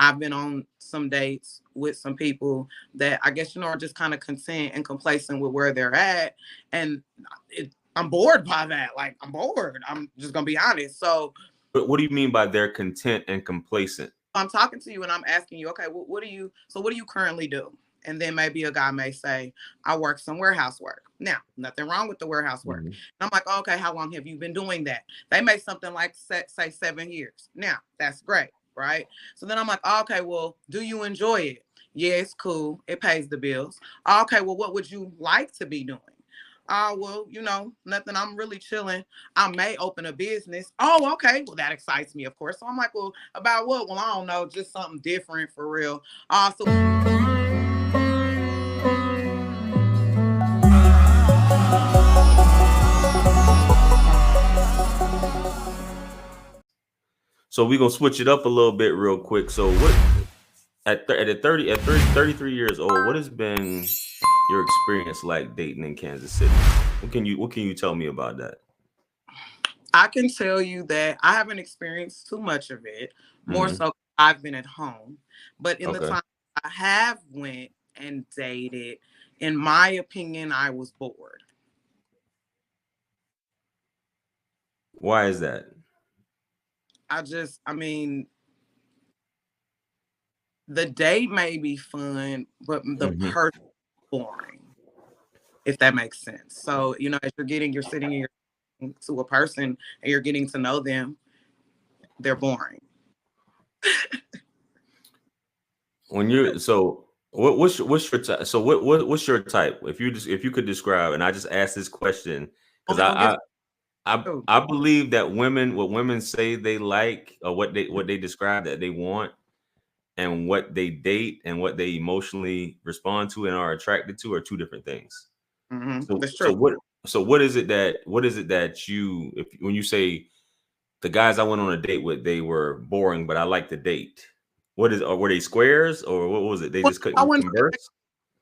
I've been on some dates with some people that I guess, are just kind of content and complacent with where they're at. And I'm bored by that. Like, I'm bored. I'm just going to be honest. So But what do you mean by they're content and complacent? I'm talking to you and I'm asking you, okay, what do you currently do? And then maybe a guy may say, I work some warehouse work. Now, nothing wrong with the warehouse work. Mhm. And I'm like, oh, okay, how long have you been doing that? They may something like say 7 years. Now, that's great, right? So then I'm like, oh, okay, well, do you enjoy it? Yeah, it's cool. It pays the bills. Okay, well, what would you like to be doing? Well, nothing. I'm really chilling. I may open a business. Oh, okay. Well, that excites me, of course. So I'm like, well, about what? Well, I don't know, just something different for real. So So we're gonna switch it up a little bit real quick. So what at 33 years old, what has been your experience like dating in Kansas City? What can you tell me about that? I can tell you that I haven't experienced too much of it. More Hmm. so, I've been at home. But in the Okay. time I have went and dated, in my opinion, I was bored. Why is that? I mean, the date may be fun, but the Hmm. person boring, if that makes sense. So, as you're sitting and you're to a person and you're getting to know them, they're boring. When you're so what's your type? So what's your type? If you could describe, and I just asked this question because Only gonna give I you. I believe that what women say they like, or what they describe that they want, and what they date and what they emotionally respond to and are attracted to, are two different things. So That's true. so what so what is it that you, if when you say the guys I went on a date with, they were boring, but I like the date. Or were they squares, or what was it? They Well, just I couldn't wouldn't converse?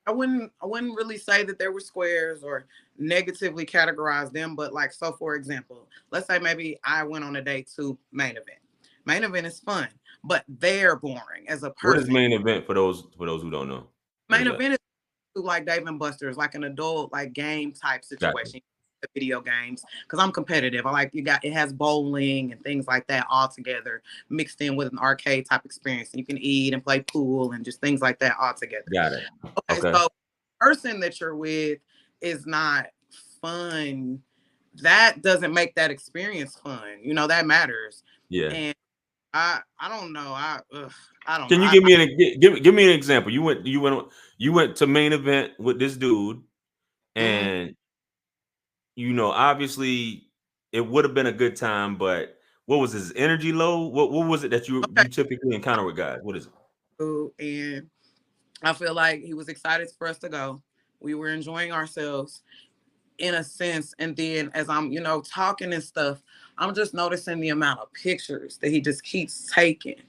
I wouldn't really say that there were squares or negatively categorize them, but like, so for example, let's say maybe I went on a date to main event. Main event is fun, but they're boring as a What is person. main event for those who don't know? What is Main that? event is like Dave and Buster's, like an adult like game type Gotcha. situation. The video games, because I'm competitive. I like, it has bowling and things like that all together, mixed in with an arcade type experience. And you can eat and play pool and just things like that all together. Got it. Okay, Okay. so person that you're with is not fun. That doesn't make that experience fun. That matters. Yeah. And I don't know. I don't know. Can you give me give me an example? You went to main event with this dude, Mhm. and obviously it would have been a good time, but what was his energy low? What was it that you Okay. you typically encounter with guys? What is it? And I feel like he was excited for us to go. We were enjoying ourselves in a sense. And then as I'm, talking and stuff, I'm just noticing the amount of pictures that he just keeps taking,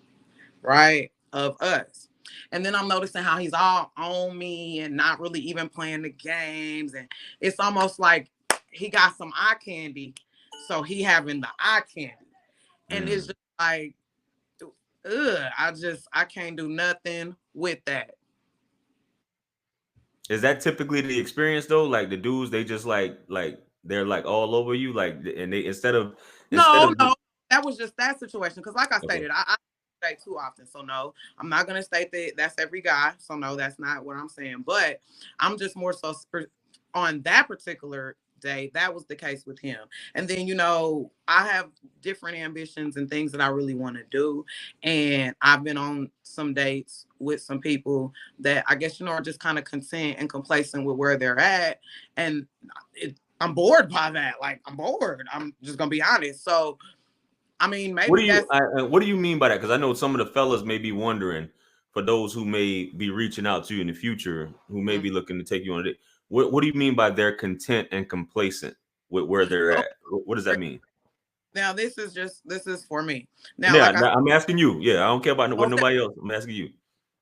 right, of us. And then I'm noticing how he's all on me and not really even playing the games. And it's almost like he got some eye candy. So he having the eye candy. And it's Mm. just like, I can't do nothing with that. Is that typically the experience though? Like the dudes, they just like they're like all over you, like, and they instead of No, no, that was just that situation. Because, like I okay. stated, I say too often. So no, I'm not gonna state that that's every guy. So no, that's not what I'm saying. But I'm just more so on that particular day. That was the case with him. And then, I have different ambitions and things that I really want to do. And I've been on some dates with some people that I guess, are just kind of content and complacent with where they're at. And I'm bored by that. Like, I'm bored. I'm just gonna be honest. So, I mean, maybe that's What do you mean by that? Because I know some of the fellas may be wondering, for those who may be reaching out to you in the future, who may mm, be looking to take you on a date. What do you mean by they're content and complacent with where they're at? What does that okay. mean? Now this is for me. Now, Yeah, like I I'm asking you. Yeah, I don't care about what okay, nobody else. I'm asking you.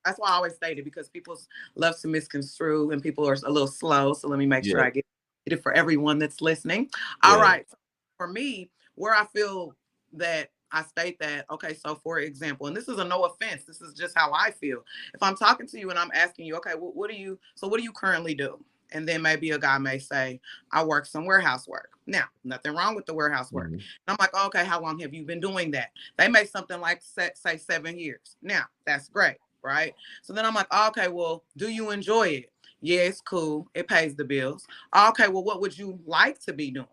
that's why I always stated, because people love to misconstrue and people are a little slow. So let me make sure Yeah, I get it for everyone that's listening. All go ahead. right. So for me, where I feel that I state that, okay, so for example, and this is a no offense, this is just how I feel. If I'm talking to you and I'm asking you, okay, well, what do you currently do? And then maybe a guy may say, I work some warehouse work. Now, nothing wrong with the warehouse work. Mhm. And I'm like, oh, okay, how long have you been doing that? They may something like say 7 years. Now, that's great, right? So then I'm like, oh, okay, well, do you enjoy it? Yeah, it's cool. It pays the bills. Okay, well, what would you like to be doing?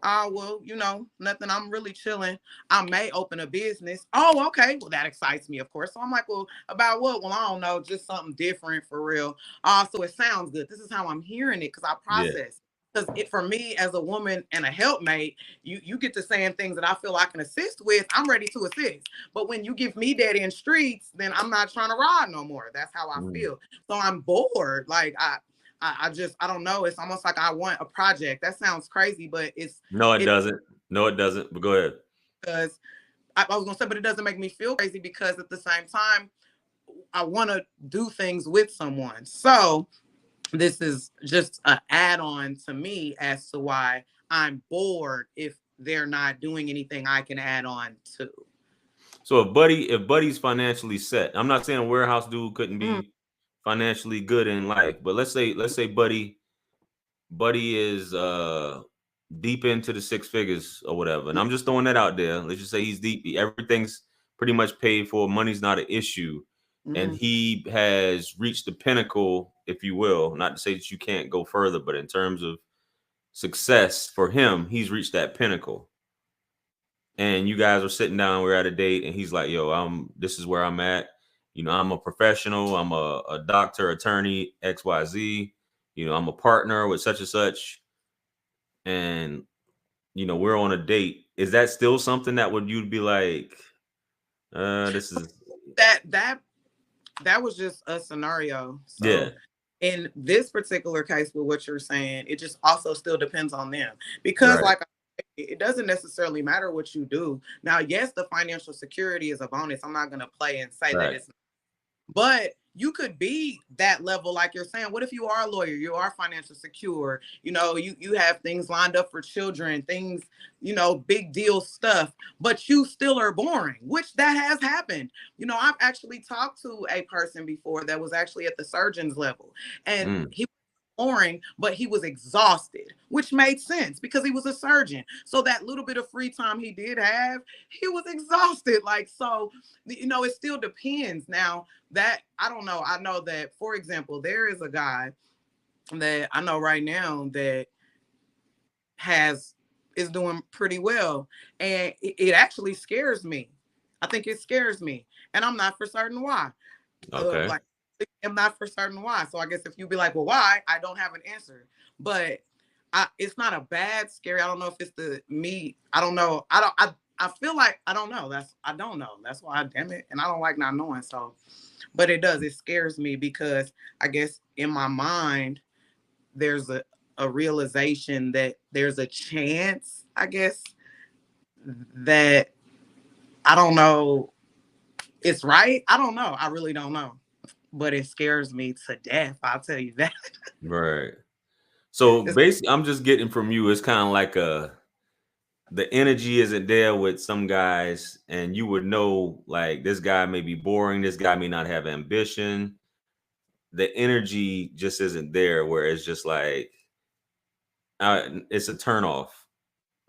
Well, nothing. I'm really chilling. I may open a business. Oh, okay. Well, that excites me, of course. So I'm like, well, about what? Well, I don't know, just something different for real. So it sounds good. This is how I'm hearing it because I Yeah. process. Because it for me as a woman and a helpmate, you get to saying things that I feel I can assist with. I'm ready to assist. But when you give me dead end streets, then I'm not trying to ride no more. That's how I Mm. feel. So I'm bored. Like I just I don't know. It's almost like I want a project. That sounds crazy, but No, it it doesn't. No, it doesn't. But go ahead. because I was gonna say, but it doesn't make me feel crazy because at the same time, I want to do things with someone. So this is just an add-on to me as to why I'm bored if they're not doing anything I can add on to. So if Buddy's financially set, I'm not saying a warehouse dude couldn't Mm, be financially good in life, but let's say Buddy is deep into the six figures or whatever. And I'm just throwing that out there. Let's just say he's deep. Everything's pretty much paid for. Money's not an issue. And mm, he has reached the pinnacle, if you will. Not to say that you can't go further, but in terms of success for him, he's reached that pinnacle. And you guys are sitting down, we're at a date, and he's like, yo, this is where I'm at. I'm a professional, I'm a doctor, attorney, XYZ. I'm a partner with such and such. And we're on a date. Is that still something that would you'd be like, this is that that that was just a scenario. yeah, So in this particular case with what you're saying, it just also still depends on them because right, like it doesn't necessarily matter what you do. Now, yes, the financial security is a bonus. I'm not going to play and say that right. it's, but you could be that level like you're saying. What if you are a lawyer, you are financially secure, you have things lined up for children, things, big deal stuff, but you still are boring, which that has happened. I've actually talked to a person before that was actually at the surgeon's level, and Mm, he boring, but he was exhausted, which made sense because he was a surgeon. So that little bit of free time he did have, he was exhausted. Like, so, it still depends. Now, that I don't know. I know that, for example, there is a guy that I know right now that has is doing pretty well. And it actually scares me. I think it scares me. And I'm not for certain why. okay. Like I'm not for certain why. So I guess if you be like, well, why? I don't have an answer. But it's not a bad scary. I don't know if it's the me. I don't know. I feel like I don't know. I don't know. That's why damn it. And I don't like not knowing. So, but it does. It scares me because I guess in my mind there's a realization that there's a chance, I guess, that I don't know it's right. I don't know. I really don't know. But it scares me to death. I'll tell you that. Right. So It's, basically I'm just getting from you, it's kind of like the energy isn't there with some guys, and you would know like this guy may be boring, this guy may not have ambition. The energy just isn't there where it's just like it's a turn off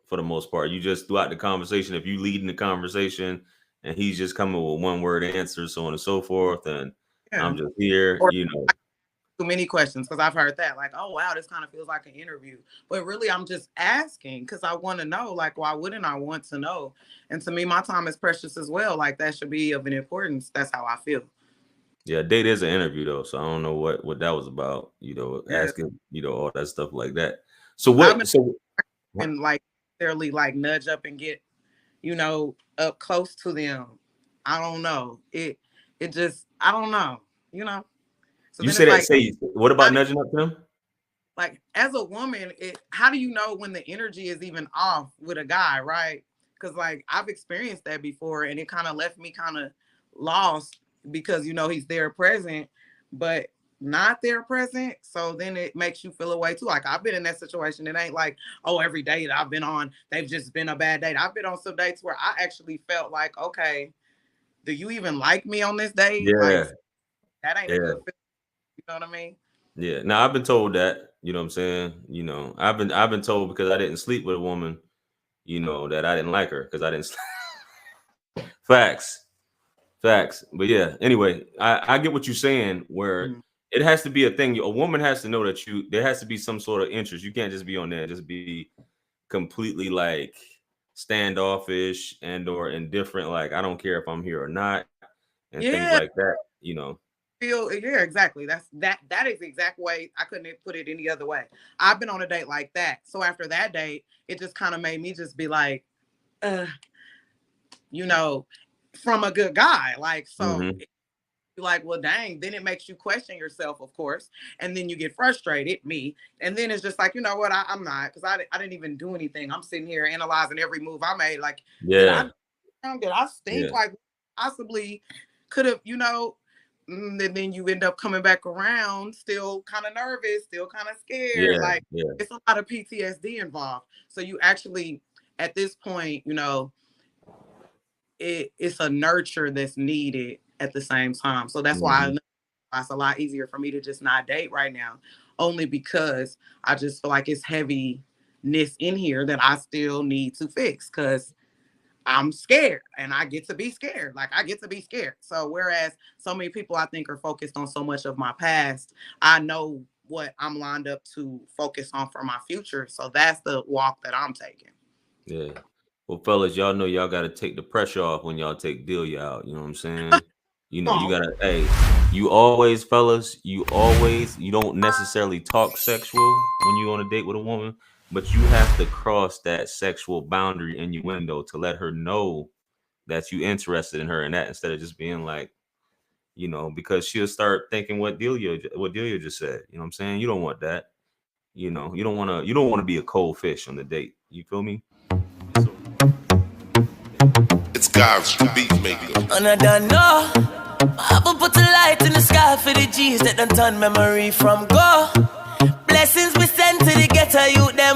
for the most part. You just throughout the conversation, if you lead in the conversation and he's just coming with one word answers, so on and so forth, and yeah. I'm just here, Or too many questions because I've heard that. Like, oh wow, this kind of feels like an interview. But really I'm just asking because I want to know. Like, why wouldn't I want to know? And to me, my time is precious as well. Like that should be of an importance. That's how I feel. yeah, date is an interview though, so I don't know what that was about, Yeah. asking, all that stuff like that. So I've what so been like fairly like nudge up and get, up close to them. I don't know. It just I don't know, you know. So you then say it's that like, say what how about do you nudging up to them? like as a woman, how do you know when the energy is even off with a guy, right? Because like I've experienced that before and it kind of left me kind of lost because he's there present, but not there present. So then it makes you feel away too. Like I've been in that situation. It ain't like, oh, every date I've been on, they've just been a bad date. I've been on some dates where I actually felt like, okay, do you even like me on this date? Like Yeah, that ain't a yeah, good feeling. You know what I mean? yeah. Now I've been told that, you know what I'm saying? You know, I've been told because I didn't sleep with a woman, you know, that I didn't like her because I didn't facts. Facts. But yeah, anyway, I get what you're saying where Mhm. it has to be a thing. A woman has to know that there has to be some sort of interest. You can't just be on there, just be completely like standoffish and or indifferent. Like, I don't care if I'm here or not, and things Yeah, like that, you know. feel yeah, exactly. That is the exact way. I couldn't put it any other way. I've been on a date like that. So after that date, it just kind of made me just be like, uh, you know, from a good guy. Like, so Hmm. you're like, well, dang, then it makes you question yourself, of course. And then you get frustrated, me. And then it's just like, you know what, I'm not, because I didn't even do anything. I'm sitting here analyzing every move I made. Like, did I Yeah, did I stink? yeah, Like possibly could have, and then you end up coming back around, still kind of nervous, still kind of scared. yeah, Like yeah. it's a lot of PTSD involved. So you actually, at this point, it's a nurture that's needed at the same time. So that's why Hmm. it's a lot easier for me to just not date right now, only because I just feel like it's heaviness in here that I still need to fix because I'm scared and I get to be scared. Like I get to be scared. So whereas so many people I think are focused on so much of my past, I know what I'm lined up to focus on for my future. So that's the walk that I'm taking. Yeah. Well, fellas, y'all know y'all got to take the pressure off when y'all take Delia out. You know what I'm saying? You know, you Oh, gotta. Hey, you always, fellas, you don't necessarily talk sexual when you on a date with a woman, but you have to cross that sexual boundary innuendo to let her know that you interested in her, and that instead of just being like, you know, because she'll start thinking what Delia just said. You know what I'm saying? You don't want that. You know, you don't want to be a cold fish on the date. You feel me? So It's God's the beat maker. And I don't know. I will put a light in the sky for the G's that done turn memory from go. Blessings we send to the ghetto youth them.